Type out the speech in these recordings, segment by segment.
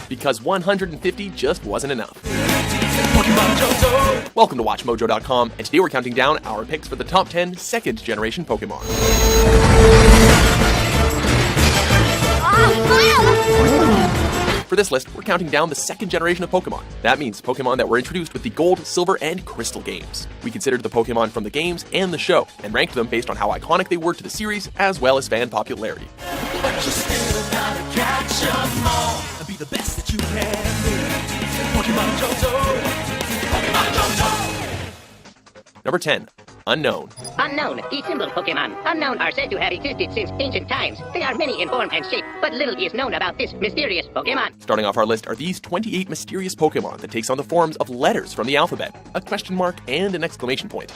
because 150 just wasn't enough. Welcome to WatchMojo.com, and today we're counting down our picks for the top 10 Second Generation Pokemon. For this list, we're counting down the second generation of Pokemon. That means Pokemon that were introduced with the Gold, Silver, and Crystal games. We considered the Pokemon from the games and the show, and ranked them based on how iconic they were to the series, as well as fan popularity. Number 10. Unknown. Unknown, the symbol Pokemon. Unknown are said to have existed since ancient times. They are many in form and shape, but little is known about this mysterious Pokemon. Starting off our list are these 28 mysterious Pokemon that takes on the forms of letters from the alphabet, a question mark, and an exclamation point.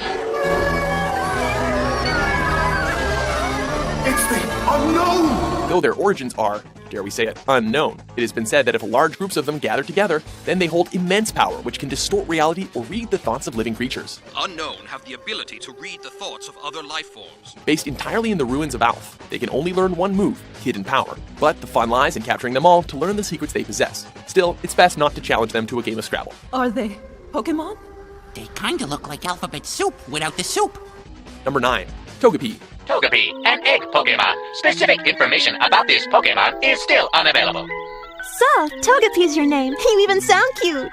It's the unknown! Though their origins are, dare we say it, unknown, it has been said that if large groups of them gather together, then they hold immense power which can distort reality or read the thoughts of living creatures. Unknown have the ability to read the thoughts of other life forms. Based entirely in the ruins of Alph, they can only learn one move, Hidden Power, but the fun lies in capturing them all to learn the secrets they possess. Still, it's best not to challenge them to a game of Scrabble. Are they Pokemon? They kinda look like alphabet soup without the soup. Number 9. Togepi. Togepi, an egg Pokemon. Specific information about this Pokemon is still unavailable. So, Togepi's your name. You even sound cute.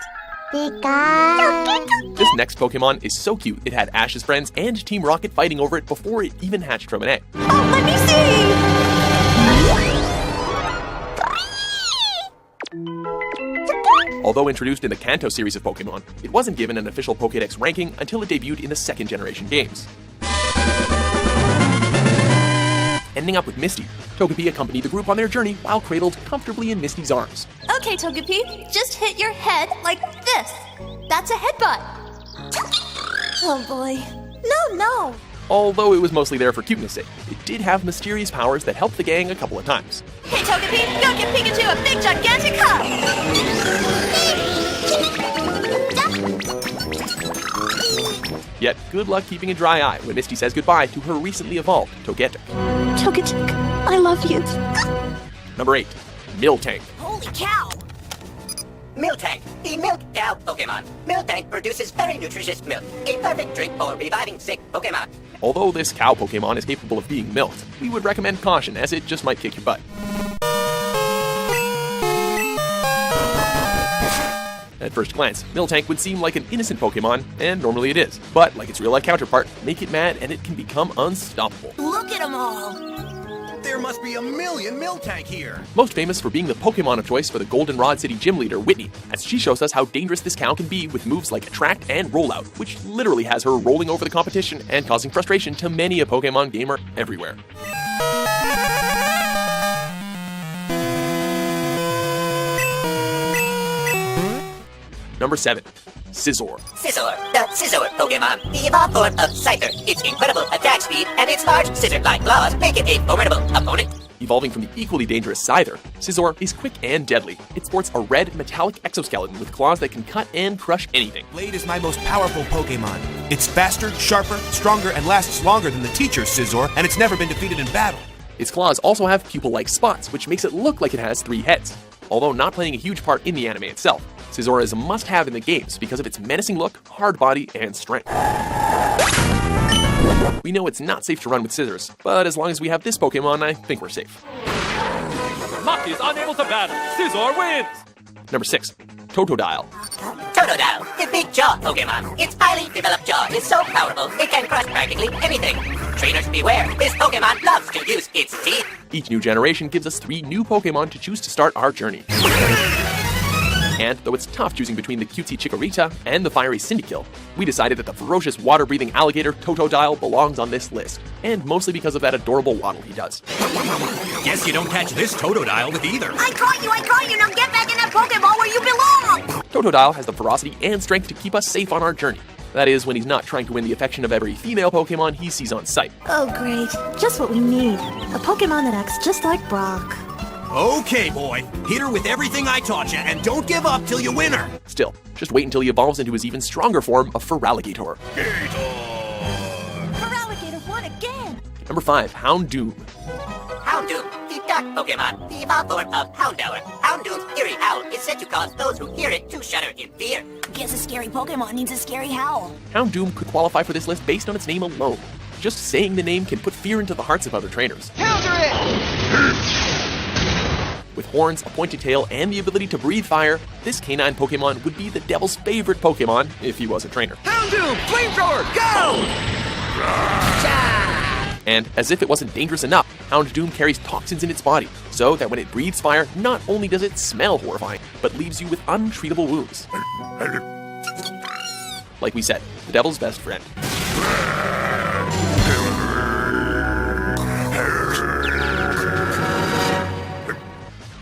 Pika. This next Pokemon is so cute it had Ash's friends and Team Rocket fighting over it before it even hatched from an egg. Oh, let me see! Although introduced in the Kanto series of Pokemon, it wasn't given an official Pokédex ranking until it debuted in the second generation games. Ending up with Misty, Togepi accompanied the group on their journey while cradled comfortably in Misty's arms. Okay, Togepi, just hit your head like this. That's a headbutt. Oh boy. No. Although it was mostly there for cuteness' sake, it did have mysterious powers that helped the gang a couple of times. Hey, Togepi, go give Pikachu a big gigantic hug! Yet, good luck keeping a dry eye when Misty says goodbye to her recently evolved Togetic. Togetic, I love you. Number 8. Miltank. Holy cow! Miltank, the milk cow Pokemon. Miltank produces very nutritious milk, a perfect drink for reviving sick Pokemon. Although this cow Pokemon is capable of being milked, we would recommend caution as it just might kick your butt. At first glance, Miltank would seem like an innocent Pokemon, and normally it is. But, like its real-life counterpart, make it mad and it can become unstoppable. Look at them all! There must be a million Miltank here! Most famous for being the Pokemon of choice for the Goldenrod City gym leader, Whitney, as she shows us how dangerous this cow can be with moves like Attract and Rollout, which literally has her rolling over the competition and causing frustration to many a Pokemon gamer everywhere. Number 7. Scizor. Scizor, the Scizor Pokemon, the evolved form of Scyther. Its incredible attack speed and its large scissor-like claws make it a formidable opponent. Evolving from the equally dangerous Scyther, Scizor is quick and deadly. It sports a red, metallic exoskeleton with claws that can cut and crush anything. Blade is my most powerful Pokemon. It's faster, sharper, stronger, and lasts longer than the teacher, Scizor, and it's never been defeated in battle. Its claws also have pupil-like spots, which makes it look like it has 3 heads. Although not playing a huge part in the anime itself, Scizor is a must-have in the games because of its menacing look, hard body, and strength. We know it's not safe to run with scissors, but as long as we have this Pokemon, I think we're safe. Mach is unable to battle. Scizor wins! Number 6. Totodile. Totodile, the big jaw Pokemon. Its highly developed jaw is so powerful it can crush practically anything. Trainers beware, this Pokemon loves to use its teeth. Each new generation gives us 3 new Pokemon to choose to start our journey. And though it's tough choosing between the cutesy Chikorita and the fiery Cyndaquil, we decided that the ferocious water-breathing alligator Totodile belongs on this list, and mostly because of that adorable waddle he does. Guess you don't catch this Totodile with either. I caught you, now get back in that Pokeball where you belong! Totodile has the ferocity and strength to keep us safe on our journey. That is, when he's not trying to win the affection of every female Pokemon he sees on sight. Oh great, just what we need. A Pokemon that acts just like Brock. Okay, boy. Hit her with everything I taught you, and don't give up till you win her. Still, just wait until he evolves into his even stronger form of Feraligatr. Feraligatr won again! Number 5, Houndoom. Houndoom, the dark Rock Pokemon, the evolved form of Houndour. Houndoom's eerie howl is said to cause those who hear it to shudder in fear. Guess a scary Pokemon needs a scary howl. Houndoom could qualify for this list based on its name alone. Just saying the name can put fear into the hearts of other trainers. Counter it! With horns, a pointed tail, and the ability to breathe fire, this canine Pokemon would be the devil's favorite Pokemon if he was a trainer. Houndoom! Flamethrower! Go! And as if it wasn't dangerous enough, Houndoom carries toxins in its body, so that when it breathes fire, not only does it smell horrifying, but leaves you with untreatable wounds. Like we said, the devil's best friend.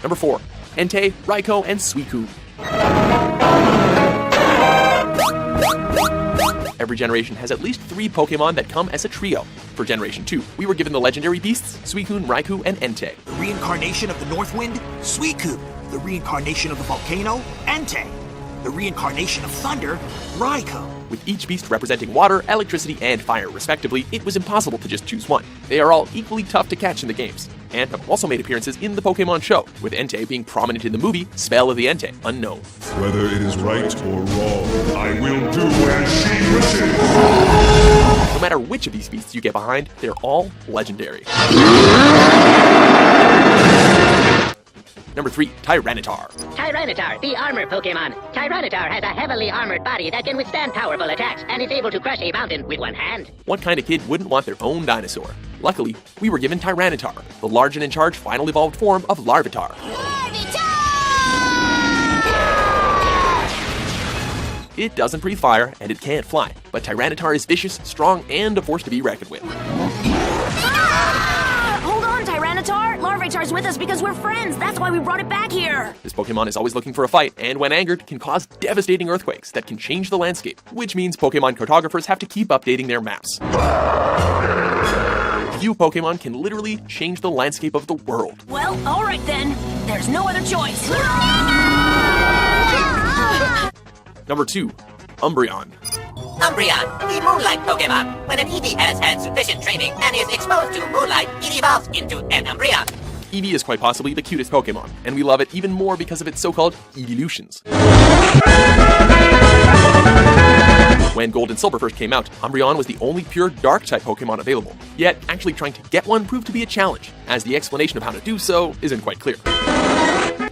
Number 4, Entei, Raikou, and Suicune. Every generation has at least 3 Pokemon that come as a trio. For Generation 2, we were given the legendary beasts, Suicune, Raikou, and Entei. The reincarnation of the North Wind, Suicune. The reincarnation of the volcano, Entei. The reincarnation of thunder, Raikou. With each beast representing water, electricity, and fire respectively, it was impossible to just choose one. They are all equally tough to catch in the games, and have also made appearances in the Pokemon show, with Entei being prominent in the movie Spell of the Entei, unknown. Whether it is right or wrong, I will do as she wishes. No matter which of these beasts you get behind, they're all legendary. Number 3, Tyranitar. Tyranitar, the armor Pokemon. Tyranitar has a heavily armored body that can withstand powerful attacks and is able to crush a mountain with one hand. What kind of kid wouldn't want their own dinosaur? Luckily, we were given Tyranitar, the large and in-charge final evolved form of Larvitar. It doesn't breathe fire, and it can't fly, but Tyranitar is vicious, strong, and a force to be reckoned with. Hold on, Tyranitar! Larvitar's with us because we're friends. That's why we brought it back here. This Pokemon is always looking for a fight, and when angered, can cause devastating earthquakes that can change the landscape, which means Pokemon cartographers have to keep updating their maps. Few Pokemon can literally change the landscape of the world. Well, alright then. There's no other choice. Number 2, Umbreon. Umbreon, the Moonlight Pokemon. When an Eevee has had sufficient training and is exposed to moonlight, it evolves into an Umbreon. Eevee is quite possibly the cutest Pokemon, and we love it even more because of its so-called evolutions. When Gold and Silver first came out, Umbreon was the only pure Dark-type Pokemon available. Yet, actually trying to get one proved to be a challenge, as the explanation of how to do so isn't quite clear.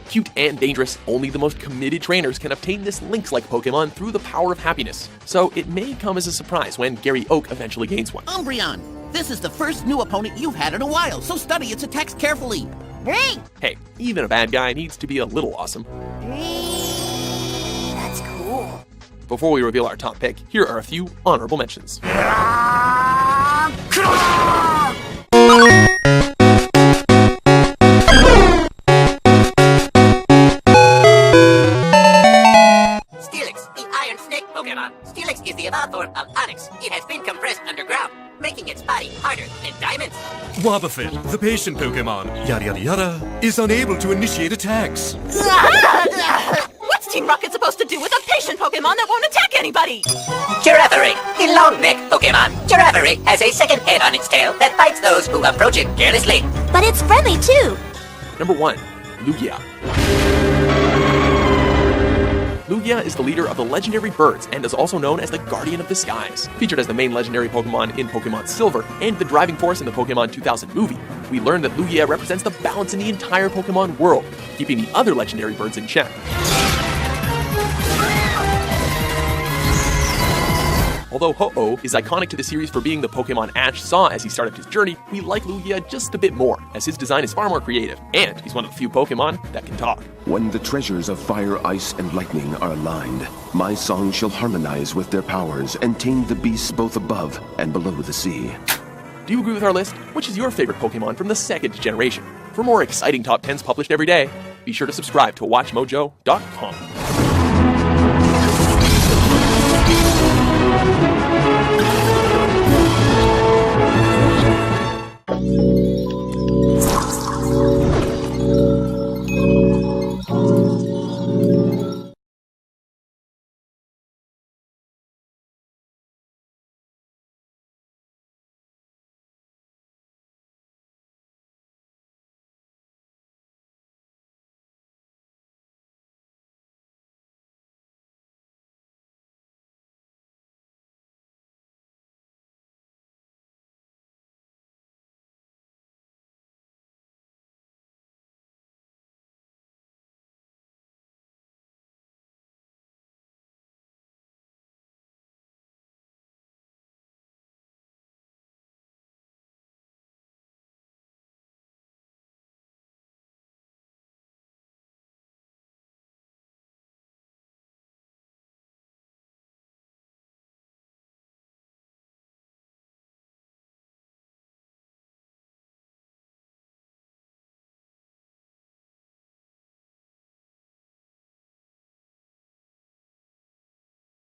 Cute and dangerous, only the most committed trainers can obtain this Lynx-like Pokemon through the power of happiness. So it may come as a surprise when Gary Oak eventually gains one. Umbreon, this is the first new opponent you've had in a while, so study its attacks carefully. Hey, even a bad guy needs to be a little awesome. That's cool. Before we reveal our top pick, here are a few honorable mentions. Steelix is the evolved form of Onyx. It has been compressed underground, making its body harder than diamonds. Wobbuffet, the patient Pokemon, yada yada yada, is unable to initiate attacks. What's Team Rocket supposed to do with a patient Pokemon that won't attack anybody? Giraffere, the long-necked Pokemon. Giraffere has a second head on its tail that bites those who approach it carelessly. But it's friendly too. Number 1, Lugia. Lugia is the leader of the legendary birds and is also known as the Guardian of the Skies. Featured as the main legendary Pokemon in Pokemon Silver and the driving force in the Pokemon 2000 movie, we learned that Lugia represents the balance in the entire Pokemon world, keeping the other legendary birds in check. Although Ho-Oh is iconic to the series for being the Pokemon Ash saw as he started his journey, we like Lugia just a bit more, as his design is far more creative, and he's one of the few Pokemon that can talk. When the treasures of fire, ice, and lightning are aligned, my song shall harmonize with their powers and tame the beasts both above and below the sea. Do you agree with our list? Which is your favorite Pokemon from the second generation? For more exciting top 10s published every day, be sure to subscribe to WatchMojo.com.